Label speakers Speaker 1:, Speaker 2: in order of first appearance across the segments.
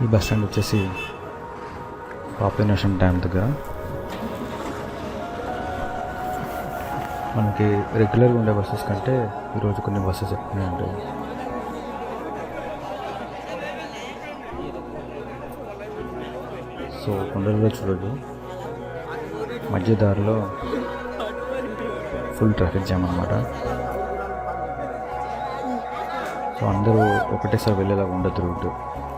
Speaker 1: ఈ bus stand వచ్చేసి పాపినేషన్ dam దగ్గర. మనకి రెగ్యులర్గా ఉండే బస్సెస్ కంటే ఈరోజు కొన్ని బస్సెస్ ఎక్కువనే ఉంటాయి. సో కొండలలో చూడదు, మధ్య దారిలో ఫుల్ ట్రాఫిక్ జామ్ అనమాట. సో అందరూ ఒకటేసారి వెళ్ళేలా ఉండదు రూట్.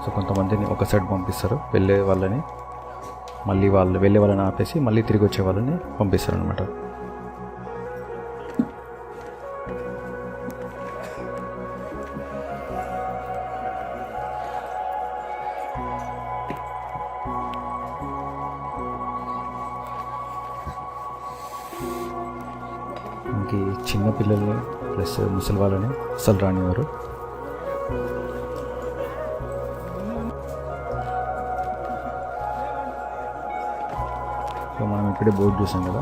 Speaker 1: సో కొంతమందిని ఒక సైడ్ పంపిస్తారు, వెళ్ళే వాళ్ళని మళ్ళీ వాళ్ళు వెళ్ళే వాళ్ళని ఆపేసి మళ్ళీ తిరిగి వచ్చే వాళ్ళని పంపిస్తారు అనమాట. మనకి చిన్న పిల్లల్ని ప్లస్ ముసలి వాళ్ళని అసలు రానివారు. సో మనం ఇప్పుడే బోర్డు చూసాం కదా,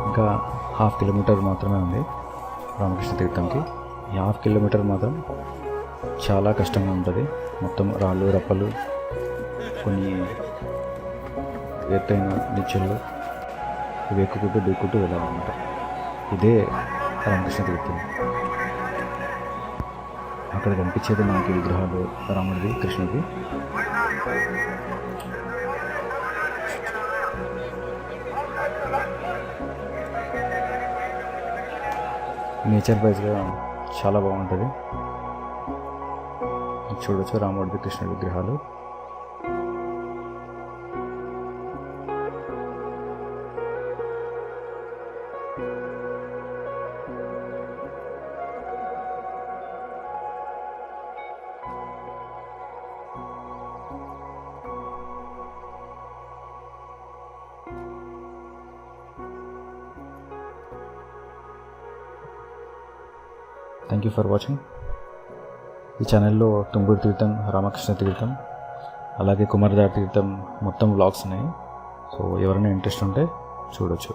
Speaker 1: ఇంకా 1/2 కిలోమీటర్ మాత్రమే ఉంది రామకృష్ణ తీర్థంకి. ఈ 1/2 కిలోమీటర్ మాత్రం చాలా కష్టంగా ఉంటుంది. మొత్తం రాళ్ళు రప్పలు, కొన్ని ఎత్తైన నిచ్చెళ్ళు ఇవి ఎక్కుకుంటూ దిక్కుంటూ వెళ్ళాలన్నమాట. ఇదే రామకృష్ణ తీర్థం. అక్కడ కనిపించేది మనకి విగ్రహాలు రాముడిది, కృష్ణుడిది. నేచర్ వైజ్గా చాలా బాగుంటుంది. చూడొచ్చు రాముడిది, కృష్ణుడి విగ్రహాలు. Thank you for watching. ఈ ఛానల్లో తుంగూరు తీర్థం, రామకృష్ణ తీర్థం, అలాగే కుమారధార తీర్థం మొత్తం వ్లాగ్స్ ఉన్నాయి. సో ఎవరైనా ఇంట్రెస్ట్ ఉంటే చూడొచ్చు.